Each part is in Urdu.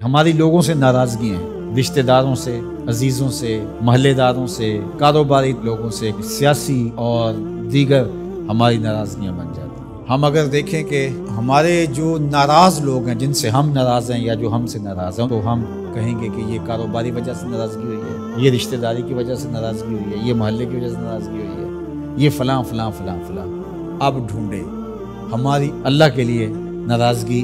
ہماری لوگوں سے ناراضگیاں ہیں، رشتہ داروں سے، عزیزوں سے، محلے داروں سے، کاروباری لوگوں سے، سیاسی اور دیگر ہماری ناراضگیاں بن جاتی ہیں۔ ہم اگر دیکھیں کہ ہمارے جو ناراض لوگ ہیں، جن سے ہم ناراض ہیں یا جو ہم سے ناراض ہیں، تو ہم کہیں گے کہ یہ کاروباری وجہ سے ناراضگی ہوئی ہے، یہ رشتہ داری کی وجہ سے ناراضگی ہوئی ہے، یہ محلے کی وجہ سے ناراضگی ہوئی ہے، یہ فلاں فلاں فلاں فلاں۔ اب ڈھونڈیں ہماری اللہ کے لیے ناراضگی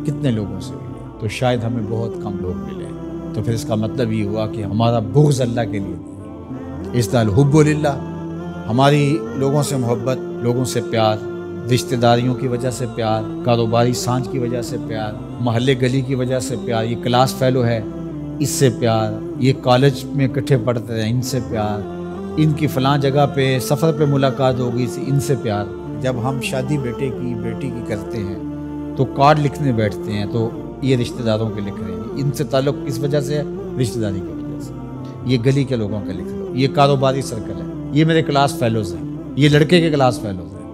کتنے لوگوں سے ہوئی ہے، تو شاید ہمیں بہت کم لوگ ملے۔ تو پھر اس کا مطلب یہ ہوا کہ ہمارا بغض اللہ کے لیے نہیں، اس طرح حب للہ، ہماری لوگوں سے محبت، لوگوں سے پیار، رشتہ داریوں کی وجہ سے پیار، کاروباری سانج کی وجہ سے پیار، محلے گلی کی وجہ سے پیار، یہ کلاس فیلو ہے اس سے پیار، یہ کالج میں اکٹھے پڑھتے ہیں ان سے پیار، ان کی فلاں جگہ پہ سفر پہ ملاقات ہوگی ان سے پیار۔ جب ہم شادی بیٹے کی بیٹی کی کرتے ہیں تو کارڈ لکھنے بیٹھتے ہیں تو یہ رشتہ داروں کے لکھ رہے ہیں، ان سے تعلق کس وجہ سے ہے؟ رشتہ داری کی وجہ سے۔ یہ گلی کے لوگوں کے لکھ لو، یہ کاروباری سرکل ہے، یہ میرے کلاس فیلوز ہیں، یہ لڑکے کے کلاس فیلوز ہیں،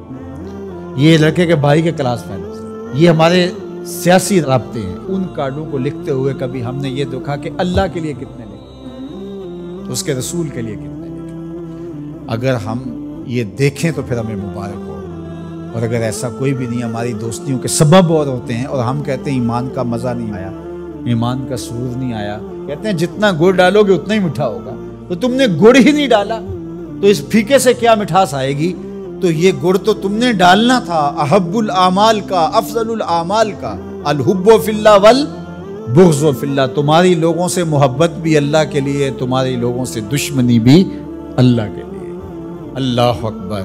یہ لڑکے کے بھائی کے کلاس فیلوز ہیں، یہ ہمارے سیاسی رابطے ہیں۔ ان کارڈوں کو لکھتے ہوئے کبھی ہم نے یہ دیکھا کہ اللہ کے لیے کتنے لکھے، اس کے رسول کے لیے کتنے لکھے؟ اگر ہم یہ دیکھیں تو پھر ہمیں مبارک ہو، اور اگر ایسا کوئی بھی نہیں، ہماری دوستیوں کے سبب اور ہوتے ہیں، اور ہم کہتے ہیں ایمان کا مزہ نہیں آیا، ایمان کا سرور نہیں آیا، کہتے ہیں جتنا گڑ ڈالو گے اتنا ہی میٹھا ہوگا، تو تم نے گڑ ہی نہیں ڈالا تو اس پھیکے سے کیا مٹھاس آئے گی؟ تو یہ گڑ تو تم نے ڈالنا تھا۔ احب الاعمال کا، افضل الاعمال کا، الحب فی اللہ والبغض فی اللہ، تمہاری لوگوں سے محبت بھی اللہ کے لیے، تمہاری لوگوں سے دشمنی بھی اللہ کے لیے۔ اللہ اکبر۔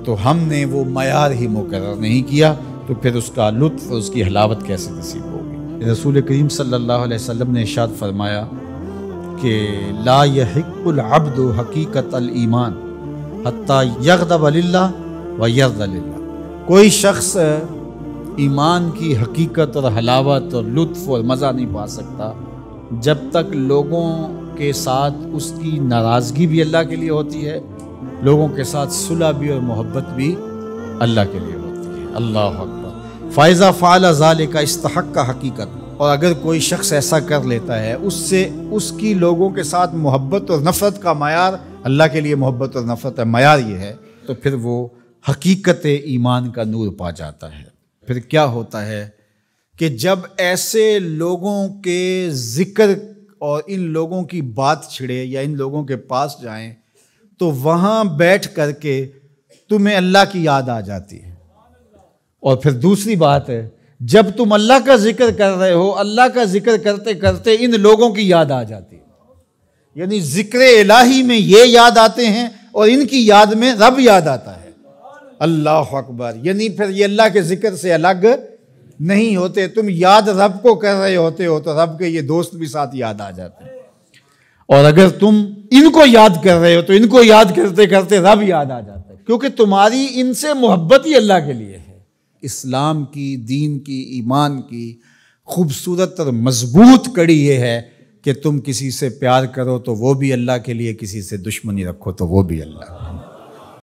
تو ہم نے وہ معیار ہی مقرر نہیں کیا تو پھر اس کا لطف، اس کی حلاوت کیسے نصیب ہوگی؟ رسول کریم صلی اللہ علیہ وسلم نے ارشاد فرمایا کہ لا یحق العبد حقیقت الایمان حتی یغضب للہ ویرضى للہ، کوئی شخص ایمان کی حقیقت اور حلاوت اور لطف اور مزہ نہیں پا سکتا جب تک لوگوں کے ساتھ اس کی ناراضگی بھی اللہ کے لیے ہوتی ہے، لوگوں کے ساتھ صلح بھی اور محبت بھی اللہ کے لیے ہوتی ہے۔ اللہ اکبر۔ فَإِذَا فَعَلَ ذَلِكَ اسْتَحَقَّ حقیقت، اور اگر کوئی شخص ایسا کر لیتا ہے، اس سے اس کی لوگوں کے ساتھ محبت اور نفرت کا معیار، اللہ کے لیے محبت اور نفرت کا معیار یہ ہے، تو پھر وہ حقیقت ایمان کا نور پا جاتا ہے۔ پھر کیا ہوتا ہے کہ جب ایسے لوگوں کے ذکر اور ان لوگوں کی بات چھڑے یا ان لوگوں کے پاس جائیں تو وہاں بیٹھ کر کے تمہیں اللہ کی یاد آ جاتی ہے۔ اور پھر دوسری بات ہے، جب تم اللہ کا ذکر کر رہے ہو، اللہ کا ذکر کرتے کرتے ان لوگوں کی یاد آ جاتی ہے، یعنی ذکر الہی میں یہ یاد آتے ہیں اور ان کی یاد میں رب یاد آتا ہے۔ اللہ اکبر۔ یعنی پھر یہ اللہ کے ذکر سے الگ نہیں ہوتے، تم یاد رب کو کر رہے ہوتے ہو تو رب کے یہ دوست بھی ساتھ یاد آ جاتے ہیں، اور اگر تم ان کو یاد کر رہے ہو تو ان کو یاد کرتے کرتے رب یاد آ جاتا ہے، کیونکہ تمہاری ان سے محبت ہی اللہ کے لیے ہے۔ اسلام کی، دین کی، ایمان کی خوبصورت اور مضبوط کڑی یہ ہے کہ تم کسی سے پیار کرو تو وہ بھی اللہ کے لیے، کسی سے دشمنی رکھو تو وہ بھی اللہ۔